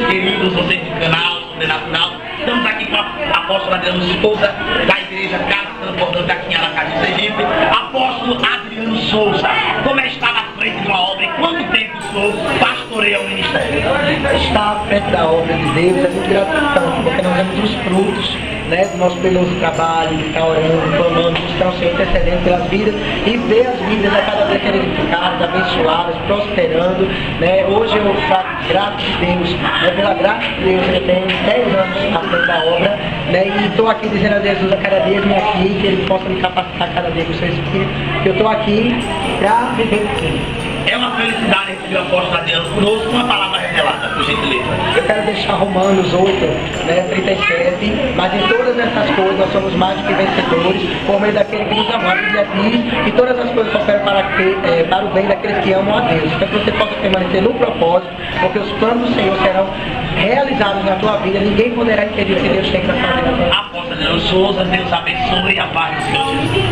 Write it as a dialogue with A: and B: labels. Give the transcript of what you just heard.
A: Queridos, vocês do canal Sobrenatural, estamos aqui com a apóstola Adriano Souza, da igreja Casa Transbordante aqui em Aracaju, Sergipe. Apóstolo Adriano Souza, como é estar à frente de uma obra e quanto tempo o senhor pastoreia o ministério?
B: Estar à frente da obra de Deus é muito gratificante, porque nós vemos os frutos, né, do nosso penoso trabalho, de estar orando, clamando, buscar o Senhor, intercedendo pelas vidas e ver as vidas a cada vez serem edificadas, abençoadas, prosperando, né. Hoje eu falo grato de Deus, né, pela graça de Deus, eu tenho 10 anos à frente da obra, né, e estou aqui dizendo a Jesus a cada dia vim aqui, que Ele possa me capacitar cada dia com o seu Espírito, que eu estou aqui para viver com Ele.
A: É uma felicidade receber o apóstolo Adriano conosco, uma palavra revelada, por gentileza.
B: Eu quero deixar Romanos 8, né, 37, mas em todas essas coisas nós somos mais do que vencedores, por meio daquele que nos amou. A Bíblia diz que todas as coisas cooperam para o bem daqueles que amam a Deus. Então que você possa permanecer no propósito, porque os planos do Senhor serão realizados na tua vida, ninguém poderá impedir o que Deus tem para fazer na tua vida.
A: Apóstolo Adriano Souza, Deus abençoe e a paz do Senhor Jesus.